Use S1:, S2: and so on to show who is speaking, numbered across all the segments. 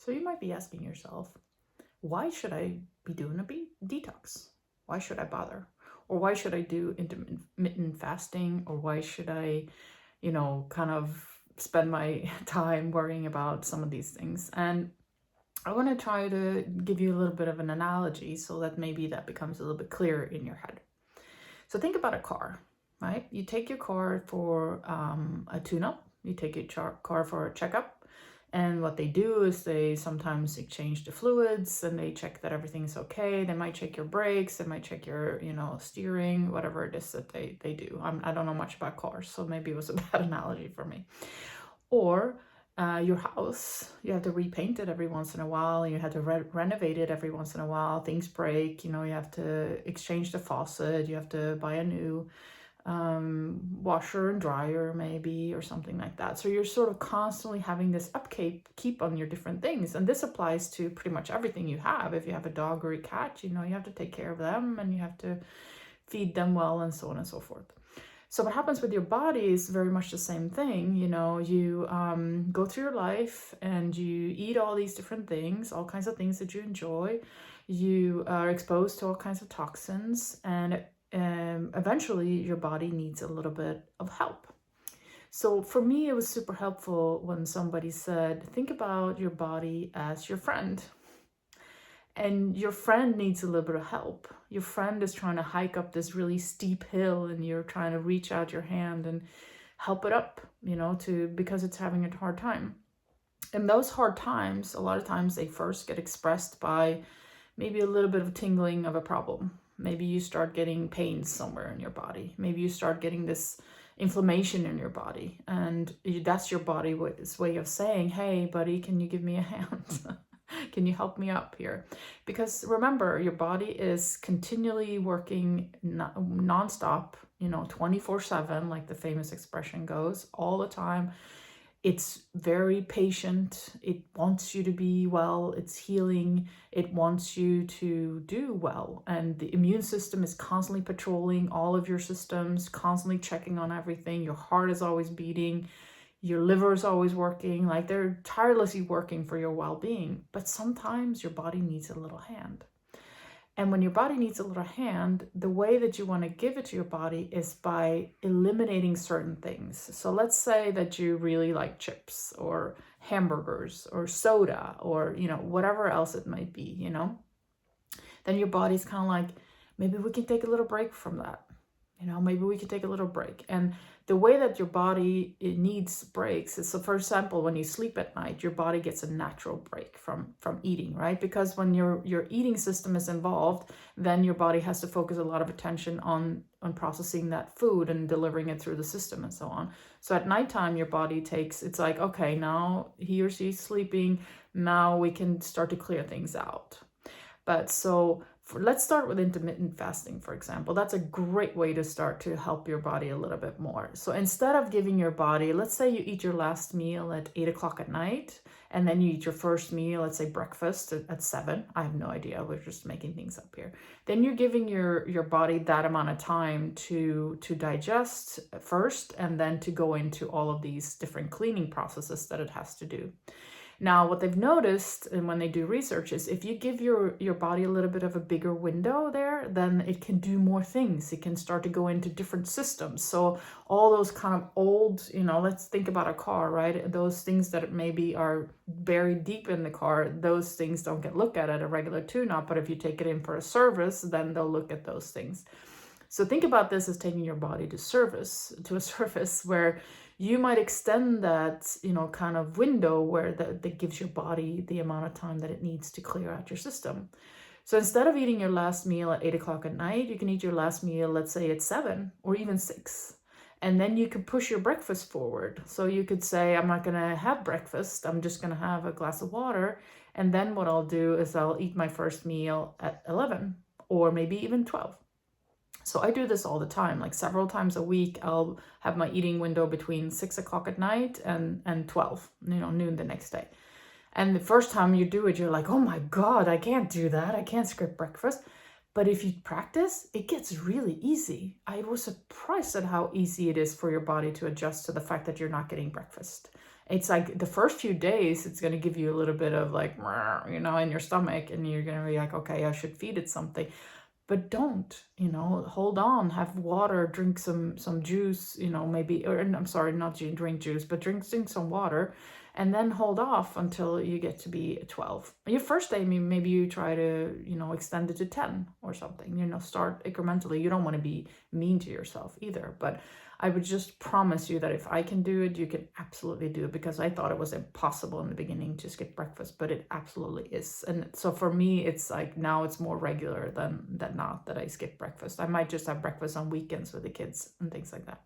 S1: So you might be asking yourself, why should I be doing a detox? Why should I bother? Or why should I do intermittent fasting? Or why should I, kind of spend my time worrying about some of these things? And I want to try to give you a little bit of an analogy so that maybe that becomes a little bit clearer in your head. So think about a car, right? You take your car for a tune-up. You take your car for a checkup. And what they do is they sometimes exchange the fluids and they check that everything's okay. They might check your brakes. They might check your, steering, whatever it is that they do. I don't know much about cars, so maybe it was a bad analogy for me. Or your house, you have to repaint it every once in a while. You have to renovate it every once in a while. Things break, you have to exchange the faucet. You have to buy a new washer and dryer maybe, or something like that. So you're sort of constantly having this upkeep on your different things. And this applies to pretty much everything you have. If you have a dog or a cat, you have to take care of them and you have to feed them well and so on and so forth. So what happens with your body is very much the same thing. You go through your life and you eat all these different things, all kinds of things that you enjoy. You are exposed to all kinds of toxins, and eventually your body needs a little bit of help. So for me, it was super helpful when somebody said, think about your body as your friend. And your friend needs a little bit of help. Your friend is trying to hike up this really steep hill and you're trying to reach out your hand and help it up, because it's having a hard time. And those hard times, a lot of times they first get expressed by maybe a little bit of tingling of a problem. Maybe you start getting pains somewhere in your body. Maybe you start getting this inflammation in your body. And that's your body's way of saying, hey, buddy, can you give me a hand? Can you help me up here? Because remember, your body is continually working nonstop, 24/7, like the famous expression goes, all the time. It's very patient. It wants you to be well. It's healing. It wants you to do well. And the immune system is constantly patrolling all of your systems, constantly checking on everything. Your heart is always beating. Your liver is always working. Like, they're tirelessly working for your well-being. But sometimes your body needs a little hand. And when your body needs a little hand, the way that you want to give it to your body is by eliminating certain things. So let's say that you really like chips or hamburgers or soda or, whatever else it might be, then your body's kind of like, maybe we can take a little break from that. Maybe we can take a little break. And the way that your body needs breaks is, so for example, when you sleep at night, your body gets a natural break from eating, right? Because when your eating system is involved, then your body has to focus a lot of attention on processing that food and delivering it through the system and so on. So at nighttime, your body it's like, okay, now he or she's sleeping. Now we can start to clear things out. But so let's start with intermittent fasting, for example. That's a great way to start to help your body a little bit more. So instead of giving your body, let's say you eat your last meal at 8 o'clock at night, and then you eat your first meal, let's say breakfast at 7. I have no idea. We're just making things up here. Then you're giving your body that amount of time to digest first, and then to go into all of these different cleaning processes that it has to do. Now, what they've noticed, and when they do research, is if you give your body a little bit of a bigger window there, then it can do more things. It can start to go into different systems. So all those kind of old, let's think about a car, right? Those things that maybe are buried deep in the car, those things don't get looked at a regular tune-up. But if you take it in for a service, then they'll look at those things. So think about this as taking your body to a service where you might extend that, kind of window where that gives your body the amount of time that it needs to clear out your system. So instead of eating your last meal at 8 o'clock at night, you can eat your last meal, let's say at 7 or even 6. And then you could push your breakfast forward. So you could say, I'm not going to have breakfast. I'm just going to have a glass of water. And then what I'll do is I'll eat my first meal at 11 or maybe even 12. So I do this all the time, like several times a week. I'll have my eating window between 6 o'clock at night and 12, noon the next day. And the first time you do it, you're like, oh my God, I can't do that. I can't skip breakfast. But if you practice, it gets really easy. I was surprised at how easy it is for your body to adjust to the fact that you're not getting breakfast. It's like the first few days, it's going to give you a little bit of like, you know, in your stomach, and you're going to be like, okay, I should feed it something. But don't, you know, hold on, have water, drink some juice, you know, maybe, or I'm sorry, not drink juice, but drink some water, and then hold off until you get to be 12. Your first day, maybe you try to, you know, extend it to 10 or something, you know, start incrementally. You don't want to be mean to yourself either, but I would just promise you that if I can do it, you can absolutely do it, because I thought it was impossible in the beginning to skip breakfast, but it absolutely is. And so for me, it's like now it's more regular than not that I skip breakfast. I might just have breakfast on weekends with the kids and things like that.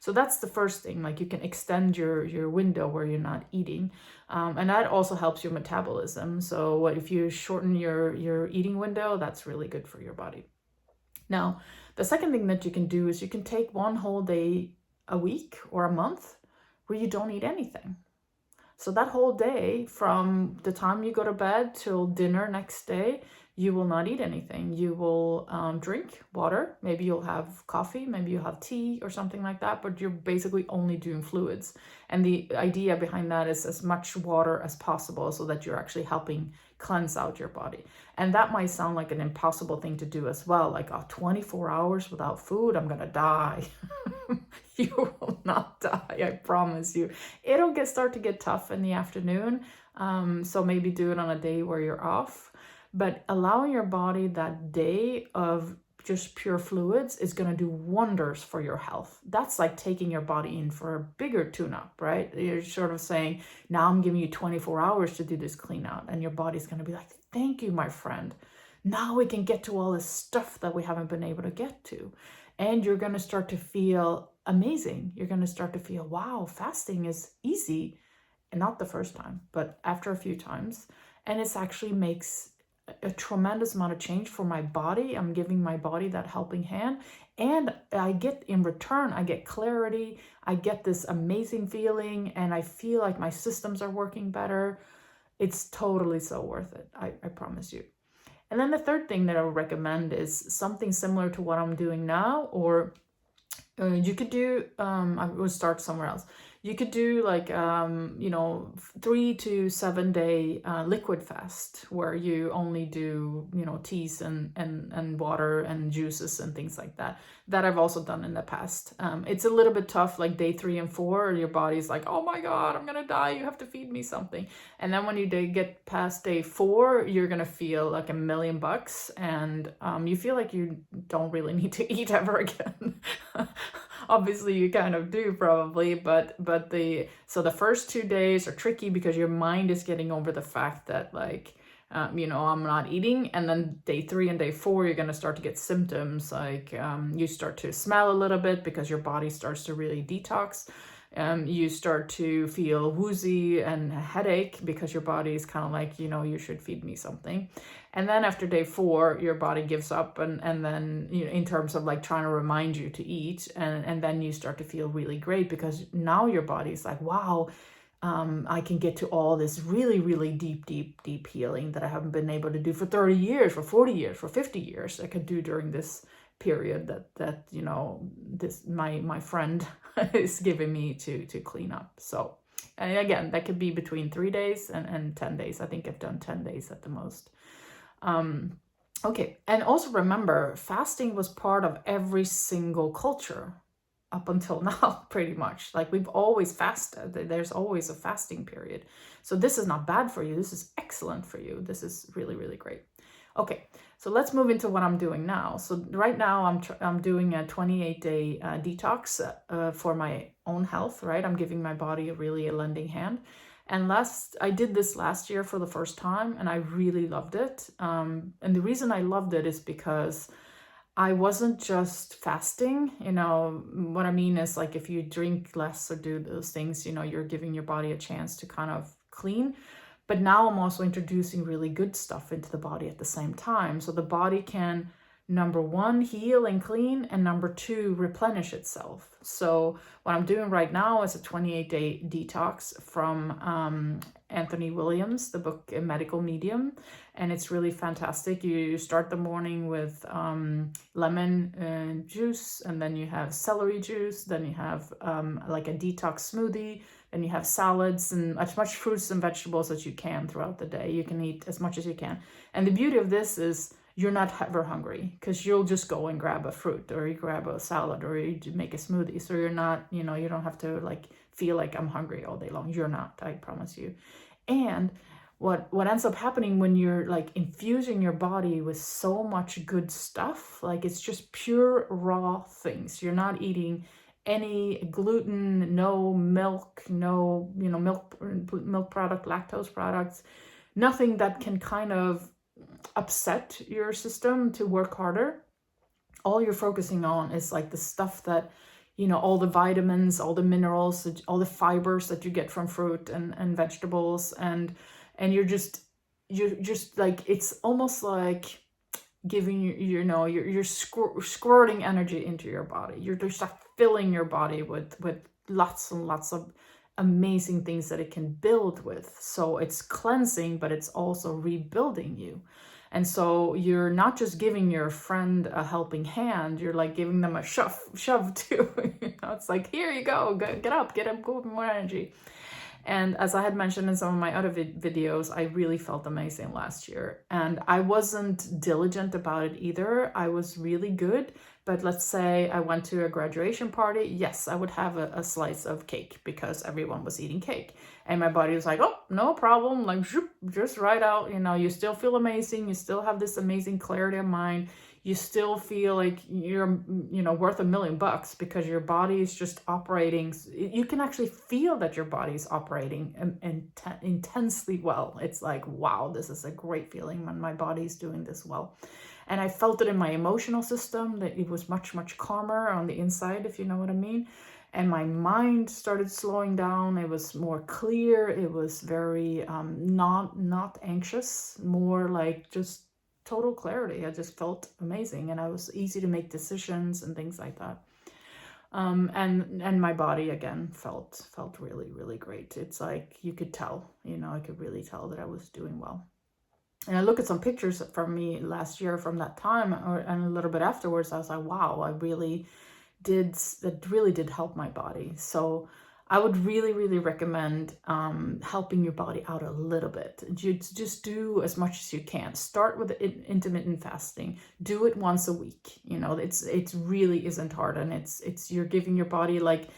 S1: So that's the first thing, like you can extend your window where you're not eating. And that also helps your metabolism. So what if you shorten your eating window, that's really good for your body. Now, the second thing that you can do is you can take one whole day a week or a month where you don't eat anything. So that whole day, from the time you go to bed till dinner next day, you will not eat anything. You will drink water. Maybe you'll have coffee, maybe you'll have tea or something like that, but you're basically only doing fluids. And the idea behind that is as much water as possible so that you're actually helping cleanse out your body. And that might sound like an impossible thing to do as well, like, oh, 24 hours without food, I'm gonna die. You will not die, I promise you. It'll start to get tough in the afternoon, so maybe do it on a day where you're off. But allowing your body that day of just pure fluids is going to do wonders for your health. That's like taking your body in for a bigger tune-up, right? You're sort of saying, now I'm giving you 24 hours to do this clean out, and your body's going to be like, thank you, my friend. Now we can get to all this stuff that we haven't been able to get to. And you're going to start to feel amazing. You're going to start to feel, wow, fasting is easy. And not the first time, but after a few times. And it actually makes a tremendous amount of change for my body. I'm giving my body that helping hand, and I get in return, I get clarity, I get this amazing feeling, and I feel like my systems are working better. It's totally so worth it. I promise you. And then the third thing that I would recommend is something similar to what I'm doing now, or you could do, I would start somewhere else. You could do like, 3 to 7 day liquid fast, where you only do, teas and water and juices and things like that. That I've also done in the past. It's a little bit tough, like day 3 and 4, your body's like, oh my God, I'm gonna die. You have to feed me something. And then when you get past day 4, you're gonna feel like $1,000,000, and you feel like you don't really need to eat ever again. Obviously you kind of do probably, but so the first 2 days are tricky because your mind is getting over the fact that like, I'm not eating. And then day 3 and day 4, you're going to start to get symptoms like you start to smell a little bit because your body starts to really detox. You start to feel woozy and a headache because your body is kind of like, you should feed me something. And then after day 4, your body gives up, and then, in terms of like trying to remind you to eat, and then you start to feel really great because now your body's like, wow, I can get to all this really, really deep healing that I haven't been able to do for 30 years, for 40 years, for 50 years. I could do during this period that this my friend is giving me to clean up. So, and again, that could be between 3 days and 10 days. I think I've done 10 days at the most. Okay, and also remember, fasting was part of every single culture up until now, pretty much. Like, we've always fasted. There's always a fasting period. So this is not bad for you. This is excellent for you. This is really, really great. Okay, so let's move into what I'm doing now. So right now I'm doing a 28-day detox for my own health, right? I'm giving my body a lending hand. And I did this last year for the first time, and I really loved it. And the reason I loved it is because I wasn't just fasting. What I mean is, like, if you drink less or do those things, you're giving your body a chance to kind of clean. But now I'm also introducing really good stuff into the body at the same time. So the body can, number 1, heal and clean, and number 2, replenish itself. So what I'm doing right now is a 28-day detox from Anthony Williams, the book Medical Medium. And it's really fantastic. You start the morning with lemon juice, and then you have celery juice, then you have like a detox smoothie, and you have salads and as much fruits and vegetables as you can throughout the day. You can eat as much as you can. And the beauty of this is you're not ever hungry, because you'll just go and grab a fruit, or you grab a salad, or you make a smoothie. So you're not, you know, you don't have to like feel like I'm hungry all day long. You're not, I promise you. And what ends up happening when you're like infusing your body with so much good stuff, like it's just pure raw things. You're not eating any gluten, no milk, no, you know, milk product, lactose products, nothing that can kind of upset your system to work harder. All you're focusing on is like the stuff that, you know, all the vitamins, all the minerals, all the fibers that you get from fruit and vegetables, and you're just like, it's almost like giving you know, you're squirting energy into your body. You're just filling your body with lots and lots of amazing things that it can build with. So it's cleansing, but it's also rebuilding you. And so you're not just giving your friend a helping hand, you're like giving them a shove too. You know, it's like, here you go, get up, go with more energy. And as I had mentioned in some of my other videos, I really felt amazing last year. And I wasn't diligent about it either. I was really good. But let's say I went to a graduation party. Yes, I would have a slice of cake because everyone was eating cake. And my body was like, oh, no problem. Like, just right out. You know, you still feel amazing. You still have this amazing clarity of mind. You still feel like you're, you know, worth $1 million because your body is just operating. You can actually feel that your body is operating intensely well. It's like, wow, this is a great feeling when my body is doing this well. And I felt it in my emotional system, that it was much, much calmer on the inside, if you know what I mean. And my mind started slowing down. It was more clear. It was very not anxious, more like just total clarity. I just felt amazing, and I was easy to make decisions and things like that. And my body again felt really, really great. It's like you could tell, you know, I could really tell that I was doing well. And I look at some pictures from me last year from that time, and a little bit afterwards, I was like, wow, that really did help my body. So I would really, really recommend helping your body out a little bit. You just do as much as you can. Start with intermittent fasting. Do it once a week. You know, it really isn't hard, and it's you're giving your body like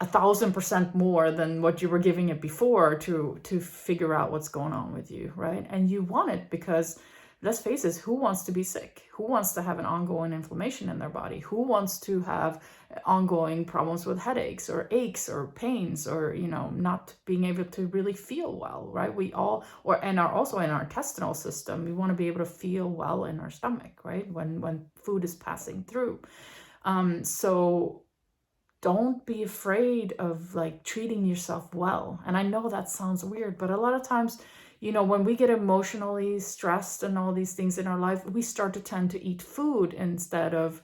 S1: 1,000% more than what you were giving it before to figure out what's going on with you, right? And you want it because, let's face it, who wants to be sick? Who wants to have an ongoing inflammation in their body? Who wants to have ongoing problems with headaches or aches or pains, or, you know, not being able to really feel well, right? We all, and are also in our intestinal system, we want to be able to feel well in our stomach, right? When food is passing through. So don't be afraid of like treating yourself well. And I know that sounds weird, but a lot of times, you know, when we get emotionally stressed and all these things in our life, we start to tend to eat food instead of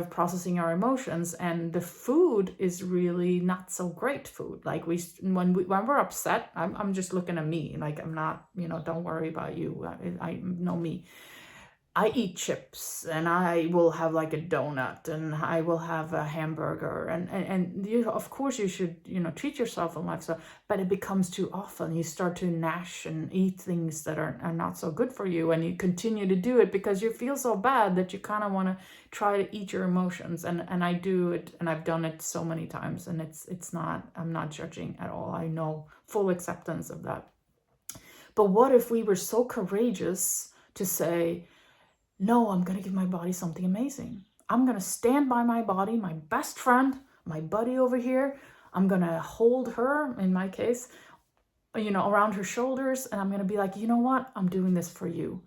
S1: processing our emotions. And the food is really not so great food. Like when we're upset, I'm just looking at me, like I'm not, you know, don't worry about you. I know me. I eat chips, and I will have like a donut, and I will have a hamburger, and you, of course you should, you know, treat yourself in life. So, but it becomes too often. You start to nash and eat things that are not so good for you, and you continue to do it because you feel so bad that you kind of want to try to eat your emotions. And I do it, and I've done it so many times, and it's not, I'm not judging at all. I know, full acceptance of that. But what if we were so courageous to say, no, I'm going to give my body something amazing. I'm going to stand by my body, my best friend, my buddy over here. I'm going to hold her, in my case, you know, around her shoulders. And I'm going to be like, you know what? I'm doing this for you.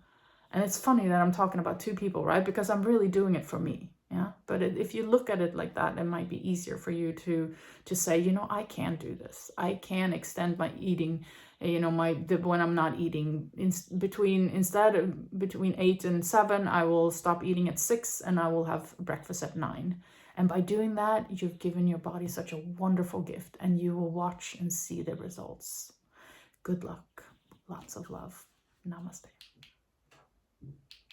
S1: And it's funny that I'm talking about two people, right? Because I'm really doing it for me. Yeah. But if you look at it like that, it might be easier for you to say, you know, I can do this. I can extend my eating, you know, when I'm not eating between 8 and 7, I will stop eating at 6, and I will have breakfast at 9. And by doing that, you've given your body such a wonderful gift, and you will watch and see the results. Good luck. Lots of love. Namaste.